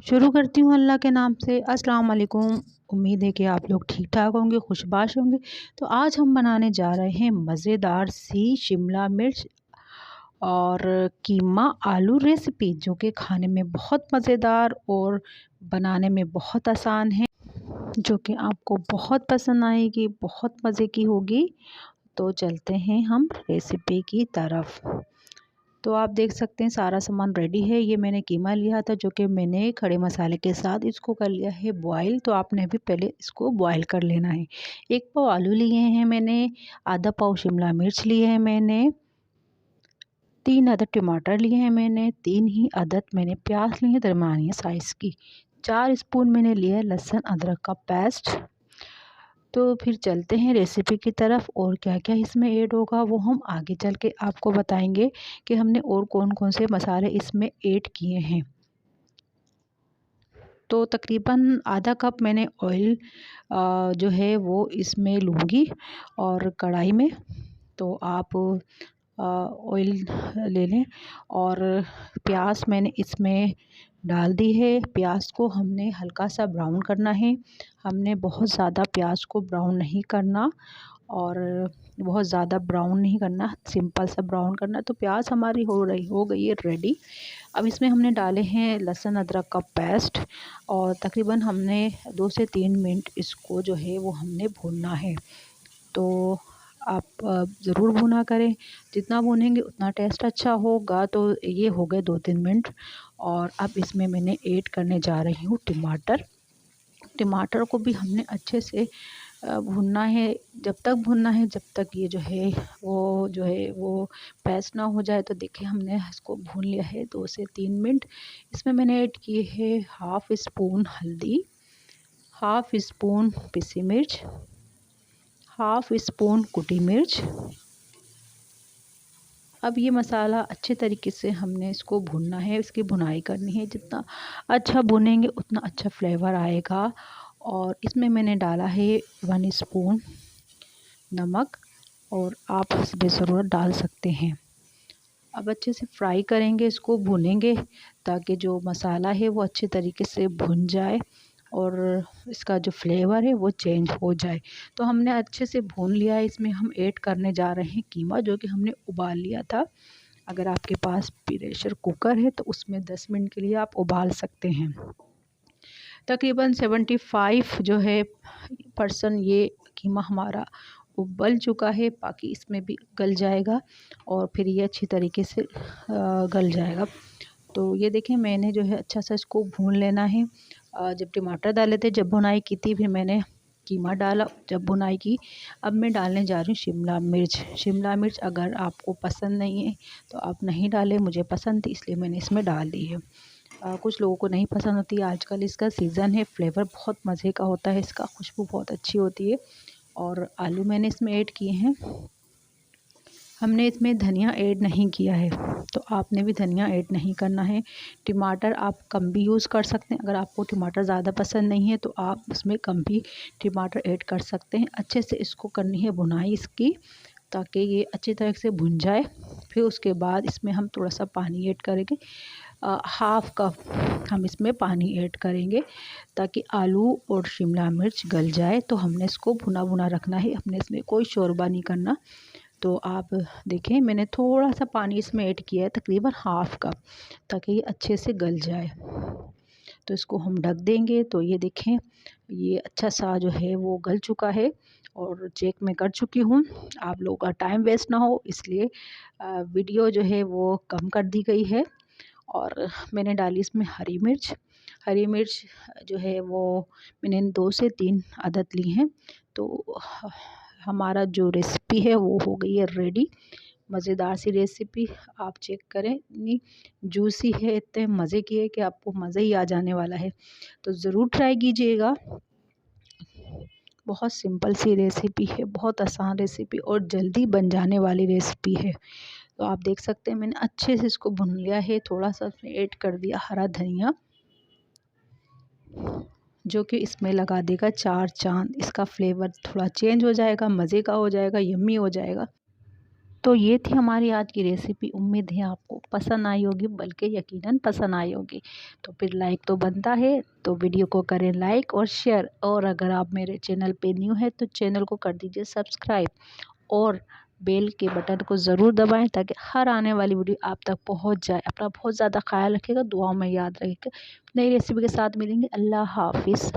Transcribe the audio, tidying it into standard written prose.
शुरू करती हूँ अल्लाह के नाम से। अस्सलाम वालेकुम। उम्मीद है कि आप लोग ठीक ठाक होंगे, खुशबाश होंगे। तो आज हम बनाने जा रहे हैं मज़ेदार सी शिमला मिर्च और कीमा आलू रेसिपी, जो कि खाने में बहुत मज़ेदार और बनाने में बहुत आसान है, जो कि आपको बहुत पसंद आएगी, बहुत मज़े की होगी। तो चलते हैं हम रेसिपी की तरफ। तो आप देख सकते हैं सारा सामान रेडी है। ये मैंने कीमा लिया था, जो कि मैंने खड़े मसाले के साथ इसको कर लिया है बॉयल। तो आपने भी पहले इसको बॉयल कर लेना है। 1 पाव आलू लिए हैं मैंने, आधा पाव शिमला मिर्च लिए हैं मैंने, 3 अदद टमाटर लिए हैं मैंने, 3 ही अदद मैंने प्याज लिए हैं दरमियानी साइज़ की, 4 स्पून मैंने लिया है लहसुन अदरक का पेस्ट। तो फिर चलते हैं रेसिपी की तरफ, और क्या क्या इसमें ऐड होगा वो हम आगे चल के आपको बताएंगे कि हमने और कौन कौन से मसाले इसमें ऐड किए हैं। तो तकरीबन आधा कप मैंने ऑयल जो है वो इसमें लूँगी और कढ़ाई में। तो आप ऑयल ले लें, और प्याज मैंने इसमें डाल दी है। प्याज को हमने हल्का सा ब्राउन करना है, हमने बहुत ज़्यादा प्याज को ब्राउन नहीं करना और बहुत ज़्यादा ब्राउन नहीं करना, सिंपल सा ब्राउन करना। तो प्याज हमारी हो गई है रेडी। अब इसमें हमने डाले हैं लहसुन अदरक का पेस्ट, और तकरीबन हमने 2 से 3 मिनट इसको जो है वो हमने भूनना है। तो आप ज़रूर भुना करें, जितना भुनेंगे उतना टेस्ट अच्छा होगा। तो ये हो गए 2-3 मिनट, और अब इसमें मैंने ऐड करने जा रही हूँ टमाटर। टमाटर को भी हमने अच्छे से भुनना है। जब तक भुनना है जब तक ये जो है वो पेस्ट ना हो जाए। तो देखिए हमने इसको भून लिया है 2 से 3 मिनट। इसमें मैंने ऐड किए है हाफ़ स्पून हल्दी, हाफ़ स्पून पिसी मिर्च, हाफ़ स्पून कुटी मिर्च। अब ये मसाला अच्छे तरीके से हमने इसको भूनना है, इसकी भुनाई करनी है। जितना अच्छा भुनेंगे उतना अच्छा फ्लेवर आएगा। और इसमें मैंने डाला है 1 स्पून नमक, और आप बेज़रूरत डाल सकते हैं। अब अच्छे से फ्राई करेंगे, इसको भूनेंगे, ताकि जो मसाला है वो अच्छे तरीके से भुन जाए और इसका जो फ्लेवर है वो चेंज हो जाए। तो हमने अच्छे से भून लिया है। इसमें हम ऐड करने जा रहे हैं कीमा, जो कि हमने उबाल लिया था। अगर आपके पास प्रेशर कुकर है तो उसमें 10 मिनट के लिए आप उबाल सकते हैं। तकरीबन 75 जो है परसेंट ये कीमा हमारा उबल चुका है, बाकी इसमें भी गल जाएगा और फिर ये अच्छी तरीके से गल जाएगा। तो ये देखें मैंने जो है अच्छा सा इसको भून लेना है। जब टमाटर डाले थे, जब भुनाई की थी, फिर मैंने कीमा डाला जब भुनाई की। अब मैं डालने जा रही हूँ शिमला मिर्च। शिमला मिर्च अगर आपको पसंद नहीं है तो आप नहीं डालें, मुझे पसंद थी इसलिए मैंने इसमें डाल दी है। कुछ लोगों को नहीं पसंद होती है। आजकल इसका सीज़न है, फ्लेवर बहुत मज़े का होता है, इसका खुशबू बहुत अच्छी होती है। और आलू मैंने इसमें ऐड किए हैं। हमने इसमें धनिया ऐड नहीं किया है, तो आपने भी धनिया ऐड नहीं करना है। टमाटर आप कम भी यूज़ कर सकते हैं। अगर आपको टमाटर ज़्यादा पसंद नहीं है तो आप उसमें कम भी टमाटर ऐड कर सकते हैं। अच्छे से इसको करनी है भुनाई इसकी, ताकि ये अच्छी तरह से भुन जाए। फिर उसके बाद इसमें हम थोड़ा सा पानी ऐड करेंगे, हाफ़ कप हम इसमें पानी ऐड करेंगे, ताकि आलू और शिमला मिर्च गल जाए। तो हमने इसको भुना भुना रखना है, हमने इसमें कोई शोरबा नहीं करना। तो आप देखें मैंने थोड़ा सा पानी इसमें ऐड किया है, तकरीबन हाफ़ कप, ताकि ये अच्छे से गल जाए। तो इसको हम ढक देंगे। तो ये देखें ये अच्छा सा जो है वो गल चुका है, और चेक मैं कर चुकी हूँ। आप लोगों का टाइम वेस्ट ना हो इसलिए वीडियो जो है वो कम कर दी गई है। और मैंने डाली इसमें हरी मिर्च। हरी मिर्च जो है वो मैंने 2 से 3 अदद ली हैं। तो हमारा जो रेसिपी है वो हो गई है रेडी। मज़ेदार सी रेसिपी, आप चेक करें, इतनी जूसी है, इतने मज़े की है कि आपको मज़ा ही आ जाने वाला है। तो ज़रूर ट्राई कीजिएगा। बहुत सिंपल सी रेसिपी है, बहुत आसान रेसिपी और जल्दी बन जाने वाली रेसिपी है। तो आप देख सकते हैं मैंने अच्छे से इसको भून लिया है। थोड़ा सा उसमें ऐड कर दिया हरा धनिया, जो कि इसमें लगा देगा 4 चाँद। इसका फ्लेवर थोड़ा चेंज हो जाएगा, मज़े का हो जाएगा, यम्मी हो जाएगा। तो ये थी हमारी आज की रेसिपी। उम्मीद है आपको पसंद आई होगी, बल्कि यकीनन पसंद आई होगी। तो फिर लाइक तो बनता है, तो वीडियो को करें लाइक और शेयर। और अगर आप मेरे चैनल पे न्यू है तो चैनल को कर दीजिए सब्सक्राइब और बेल के बटन को ज़रूर दबाएं ताकि हर आने वाली वीडियो आप तक पहुंच जाए। अपना बहुत ज़्यादा ख्याल रखिएगा, दुआओं में याद रखिएगा। नई रेसिपी के साथ मिलेंगे। अल्लाह हाफिज़।